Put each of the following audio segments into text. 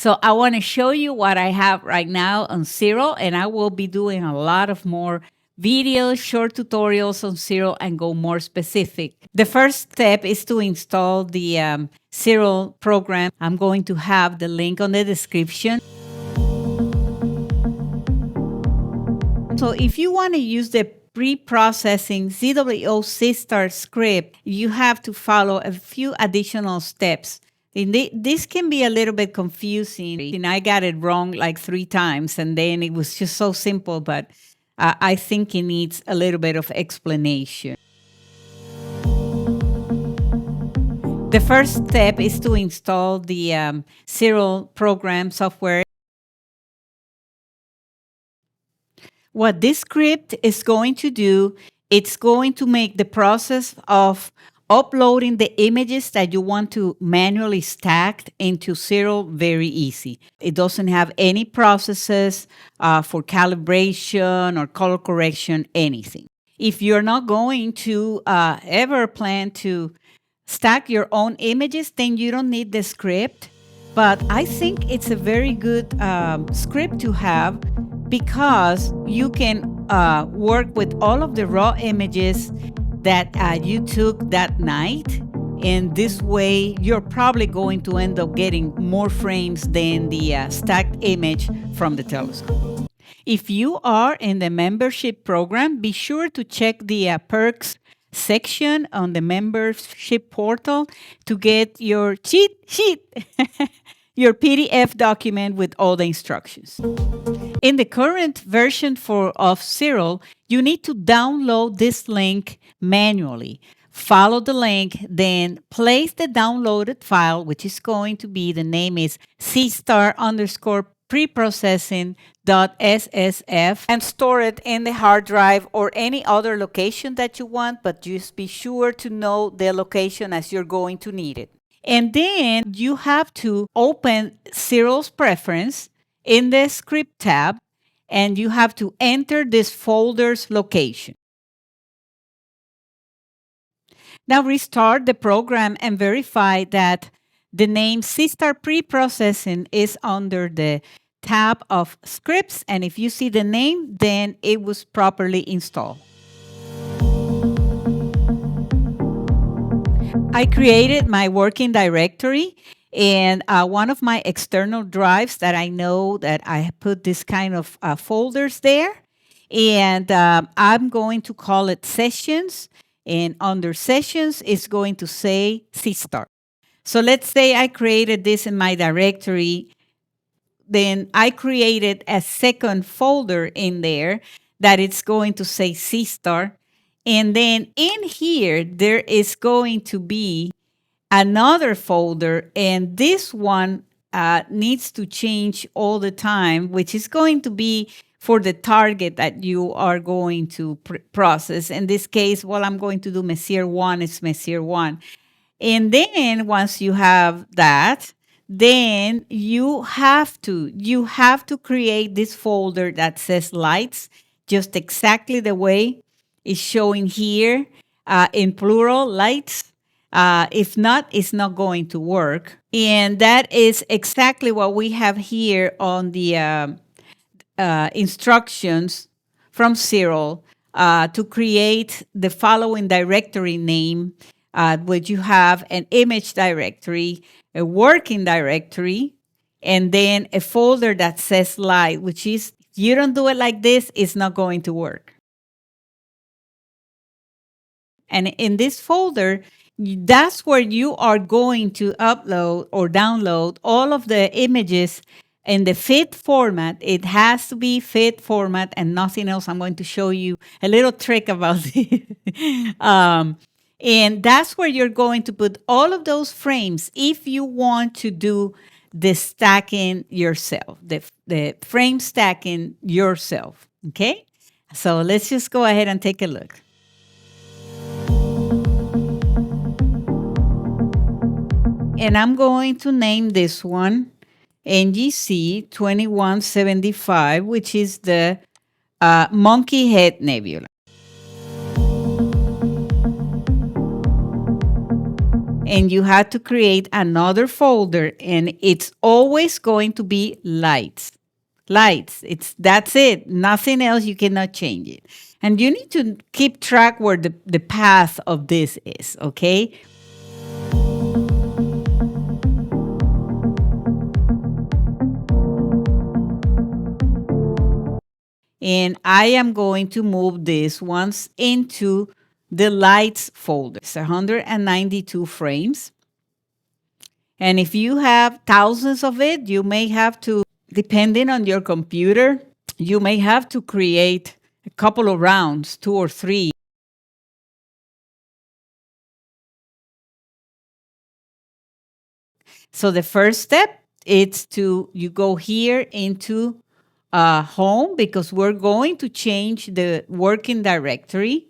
So I want to show you what I have right now on Cyril, and I will be doing a lot of more videos, short tutorials on Cyril and go more specific. The first step is to install the Cyril program. I'm going to have the link on the description. So if you want to use the pre-processing ZWO Seestar script, you have to follow a few additional steps. And this can be a little bit confusing. And I got it wrong like 3 times, and then it was just so simple, but I think it needs a little bit of explanation. The first step is to install the Cyril program software. What this script is going to do, it's going to make the process of uploading the images that you want to manually stack into Cyril very easy. It doesn't have any processes for calibration or color correction, anything. If you're not going to ever plan to stack your own images, then you don't need the script. But I think it's a very good script to have because you can work with all of the raw images that you took that night. And this way, you're probably going to end up getting more frames than the stacked image from the telescope. If you are in the membership program, be sure to check the perks section on the membership portal to get your cheat sheet, your PDF document with all the instructions. In the current version of Cyril, you need to download this link manually. Follow the link, then place the downloaded file, which is going to be, the name is Seestar_preprocessing.ssf, and store it in the hard drive or any other location that you want, but just be sure to know the location as you're going to need it. And then you have to open Cyril's preference in the script tab, and you have to enter this folder's location. Now restart the program and verify that the name Seestar Preprocessing is under the tab of scripts, and if you see the name, then it was properly installed. I created my working directory, and one of my external drives that I know that I put this kind of folders there, and I'm going to call it sessions, and under sessions it's going to say Seestar. So let's say I created this in my directory, then I created a second folder in there that it's going to say Seestar. And then in here, there is going to be another folder, and this one needs to change all the time, which is going to be for the target that you are going to process. In this case, well, I'm going to do Messier 1, it's Messier 1. And then once you have that, then you have to create this folder that says lights, just exactly the way it's showing here in plural, lights. If not, it's not going to work. And that is exactly what we have here on the instructions from Cyril to create the following directory name, which you have an image directory, a working directory, and then a folder that says light, which is, if you don't do it like this, it's not going to work. And in this folder, that's where you are going to upload or download all of the images in the fit format. It has to be fit format and nothing else. I'm going to show you a little trick about this. And that's where you're going to put all of those frames if you want to do the stacking yourself, the frame stacking yourself, okay? So let's just go ahead and take a look. And I'm going to name this one NGC 2175, which is the Monkey Head Nebula. and you have to create another folder, and it's always going to be lights. Lights. That's it. Nothing else. You cannot change it. And you need to keep track where the path of this is, okay? And I am going to move this once into the lights folder. It's 192 frames. And if you have thousands of it, you may have to, depending on your computer, you may have to create a couple of rounds, 2 or 3. So the first step is you go here into home, because we're going to change the working directory.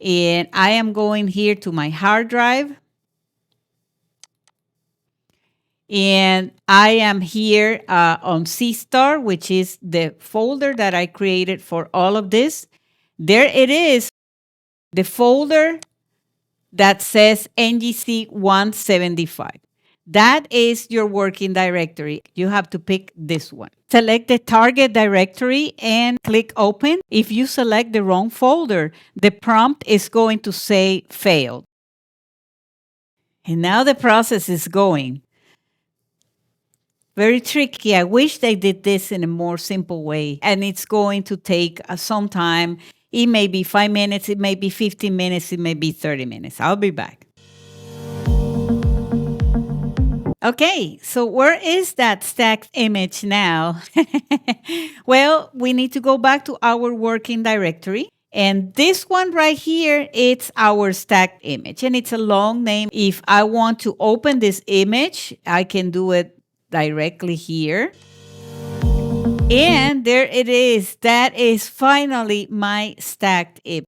And I am going here to my hard drive. And I am here on Seestar, which is the folder that I created for all of this. There it is, the folder that says NGC 175. That is your working directory. You have to pick this one. Select the target directory and click open. If you select the wrong folder, the prompt is going to say failed. And now the process is going. Very tricky. I wish they did this in a more simple way. And it's going to take some time. It may be 5 minutes, it may be 15 minutes, it may be 30 minutes. I'll be back. Okay, so where is that stacked image now? Well, we need to go back to our working directory. And this one right here, it's our stacked image. And it's a long name. If I want to open this image, I can do it directly here. And there it is. That is finally my stacked image.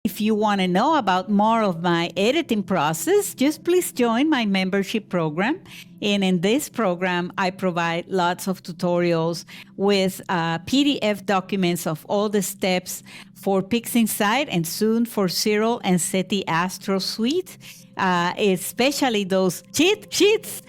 If you want to know about more of my editing process, just please join my membership program. And in this program, I provide lots of tutorials with PDF documents of all the steps for PixInsight and soon for SIRIL and SETI Astro Suite, especially those cheat sheets.